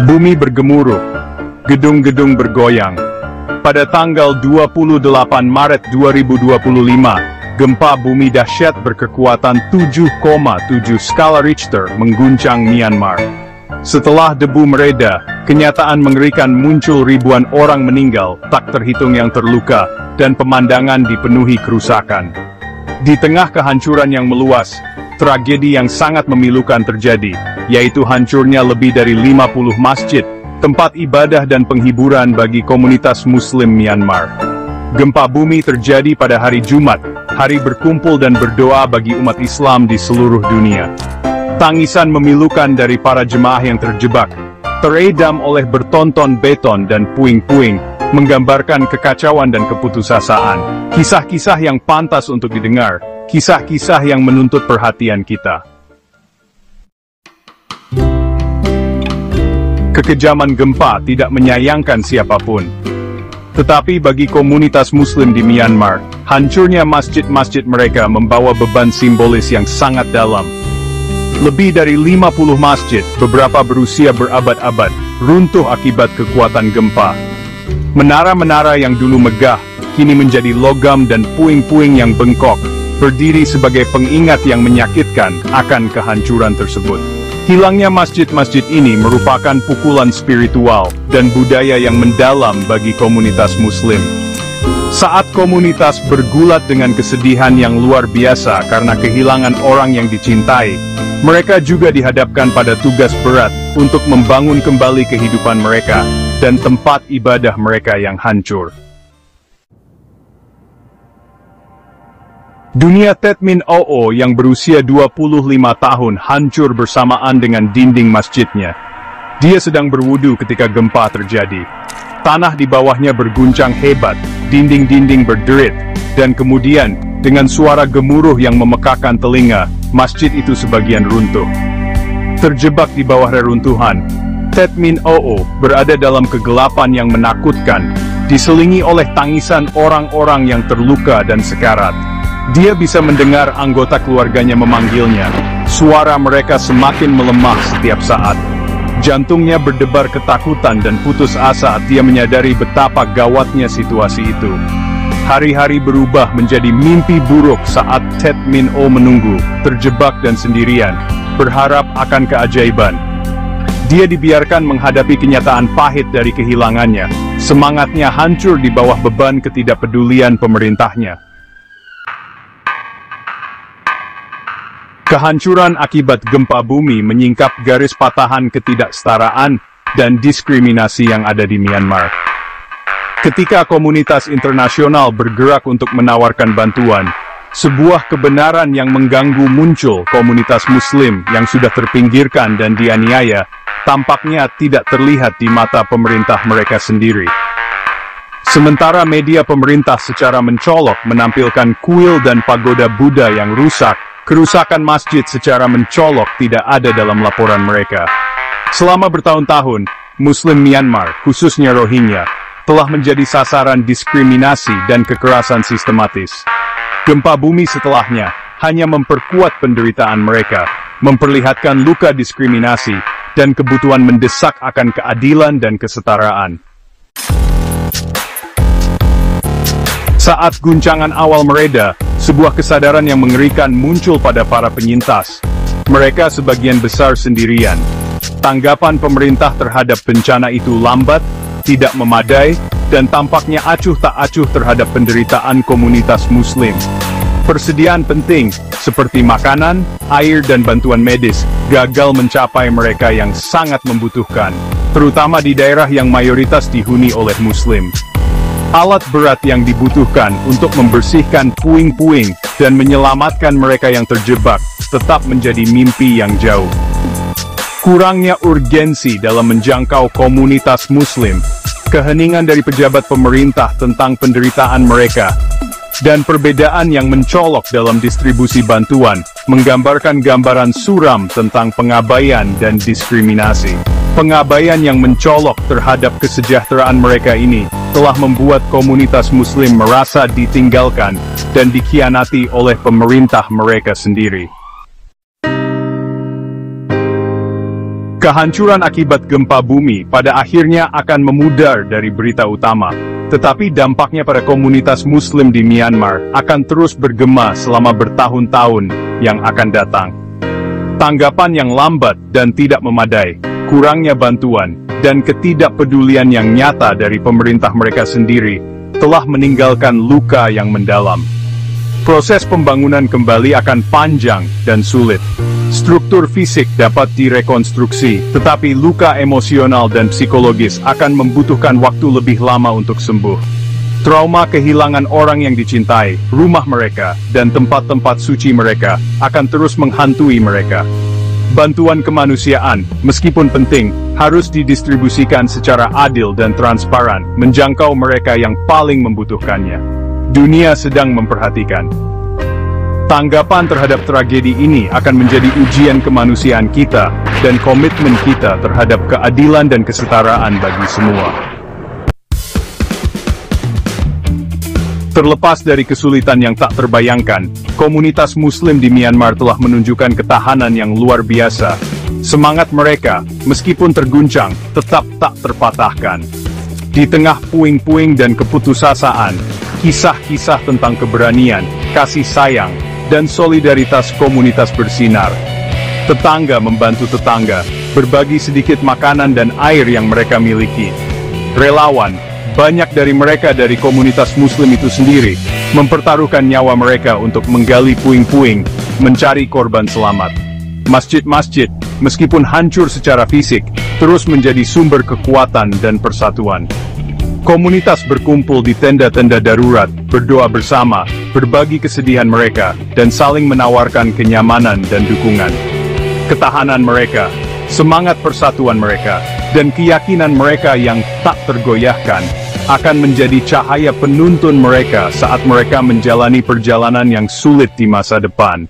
Bumi bergemuruh, gedung-gedung bergoyang. Pada tanggal 28 Maret 2025, gempa bumi dahsyat berkekuatan 7,7 skala Richter mengguncang Myanmar. Setelah debu mereda, kenyataan mengerikan muncul, ribuan orang meninggal, tak terhitung yang terluka, dan pemandangan dipenuhi kerusakan. Di tengah kehancuran yang meluas, tragedi yang sangat memilukan terjadi, yaitu hancurnya lebih dari 50 masjid, tempat ibadah dan penghiburan bagi komunitas Muslim Myanmar. Gempa bumi terjadi pada hari Jumat, hari berkumpul dan berdoa bagi umat Islam di seluruh dunia. Tangisan memilukan dari para jemaah yang terjebak, teredam oleh bertonton beton dan puing-puing, menggambarkan kekacauan dan keputusasaan. Kisah-kisah yang pantas untuk didengar, kisah-kisah yang menuntut perhatian kita. Kekejaman gempa tidak menyayangkan siapapun. Tetapi bagi komunitas Muslim di Myanmar, hancurnya masjid-masjid mereka membawa beban simbolis yang sangat dalam. Lebih dari 50 masjid, beberapa berusia berabad-abad, runtuh akibat kekuatan gempa. Menara-menara yang dulu megah, kini menjadi logam dan puing-puing yang bengkok, berdiri sebagai pengingat yang menyakitkan akan kehancuran tersebut. Hilangnya masjid-masjid ini merupakan pukulan spiritual dan budaya yang mendalam bagi komunitas Muslim. Saat komunitas bergulat dengan kesedihan yang luar biasa karena kehilangan orang yang dicintai, mereka juga dihadapkan pada tugas berat untuk membangun kembali kehidupan mereka dan tempat ibadah mereka yang hancur. Dunia Tet Min Oo yang berusia 25 tahun hancur bersamaan dengan dinding masjidnya. Dia sedang berwudu ketika gempa terjadi. Tanah di bawahnya berguncang hebat, dinding-dinding berderit, dan kemudian, dengan suara gemuruh yang memekakan telinga, masjid itu sebagian runtuh. Terjebak di bawah reruntuhan, Tet Min Oo berada dalam kegelapan yang menakutkan, diselingi oleh tangisan orang-orang yang terluka dan sekarat. Dia bisa mendengar anggota keluarganya memanggilnya. Suara mereka semakin melemah setiap saat. Jantungnya berdebar ketakutan dan putus asa saat dia menyadari betapa gawatnya situasi itu. Hari-hari berubah menjadi mimpi buruk saat Tet Min Oo menunggu, terjebak dan sendirian, berharap akan keajaiban. Dia dibiarkan menghadapi kenyataan pahit dari kehilangannya. Semangatnya hancur di bawah beban ketidakpedulian pemerintahnya. Kehancuran akibat gempa bumi menyingkap garis patahan ketidaksetaraan dan diskriminasi yang ada di Myanmar. Ketika komunitas internasional bergerak untuk menawarkan bantuan, sebuah kebenaran yang mengganggu muncul. Komunitas Muslim yang sudah terpinggirkan dan dianiaya, tampaknya tidak terlihat di mata pemerintah mereka sendiri. Sementara media pemerintah secara mencolok menampilkan kuil dan pagoda Buddha yang rusak, kerusakan masjid secara mencolok tidak ada dalam laporan mereka. Selama bertahun-tahun, Muslim Myanmar, khususnya Rohingya, telah menjadi sasaran diskriminasi dan kekerasan sistematis. Gempa bumi setelahnya hanya memperkuat penderitaan mereka, memperlihatkan luka diskriminasi, dan kebutuhan mendesak akan keadilan dan kesetaraan. Saat guncangan awal mereda, sebuah kesadaran yang mengerikan muncul pada para penyintas. Mereka sebagian besar sendirian. Tanggapan pemerintah terhadap bencana itu lambat, tidak memadai, dan tampaknya acuh tak acuh terhadap penderitaan komunitas Muslim. Persediaan penting, seperti makanan, air dan bantuan medis, gagal mencapai mereka yang sangat membutuhkan, terutama di daerah yang mayoritas dihuni oleh Muslim. Alat berat yang dibutuhkan untuk membersihkan puing-puing dan menyelamatkan mereka yang terjebak tetap menjadi mimpi yang jauh. Kurangnya urgensi dalam menjangkau komunitas Muslim, keheningan dari pejabat pemerintah tentang penderitaan mereka, dan perbedaan yang mencolok dalam distribusi bantuan, menggambarkan gambaran suram tentang pengabaian dan diskriminasi. Pengabaian yang mencolok terhadap kesejahteraan mereka ini telah membuat komunitas Muslim merasa ditinggalkan dan dikhianati oleh pemerintah mereka sendiri. Kehancuran akibat gempa bumi pada akhirnya akan memudar dari berita utama, tetapi dampaknya pada komunitas Muslim di Myanmar akan terus bergema selama bertahun-tahun yang akan datang. Tanggapan yang lambat dan tidak memadai, kurangnya bantuan, dan ketidakpedulian yang nyata dari pemerintah mereka sendiri, telah meninggalkan luka yang mendalam. Proses pembangunan kembali akan panjang dan sulit. Struktur fisik dapat direkonstruksi, tetapi luka emosional dan psikologis akan membutuhkan waktu lebih lama untuk sembuh. Trauma kehilangan orang yang dicintai, rumah mereka, dan tempat-tempat suci mereka, akan terus menghantui mereka. Bantuan kemanusiaan, meskipun penting, harus didistribusikan secara adil dan transparan, menjangkau mereka yang paling membutuhkannya. Dunia sedang memperhatikan. Tanggapan terhadap tragedi ini akan menjadi ujian kemanusiaan kita, dan komitmen kita terhadap keadilan dan kesetaraan bagi semua. Terlepas dari kesulitan yang tak terbayangkan, komunitas Muslim di Myanmar telah menunjukkan ketahanan yang luar biasa. Semangat mereka, meskipun terguncang, tetap tak terpatahkan. Di tengah puing-puing dan keputusasaan, kisah-kisah tentang keberanian, kasih sayang, dan solidaritas komunitas bersinar. Tetangga membantu tetangga, berbagi sedikit makanan dan air yang mereka miliki. Relawan, banyak dari mereka dari komunitas Muslim itu sendiri, mempertaruhkan nyawa mereka untuk menggali puing-puing, mencari korban selamat. Masjid-masjid, meskipun hancur secara fisik, terus menjadi sumber kekuatan dan persatuan. Komunitas berkumpul di tenda-tenda darurat, berdoa bersama, berbagi kesedihan mereka, dan saling menawarkan kenyamanan dan dukungan. Ketahanan mereka, semangat persatuan mereka, dan keyakinan mereka yang tak tergoyahkan, akan menjadi cahaya penuntun mereka saat mereka menjalani perjalanan yang sulit di masa depan.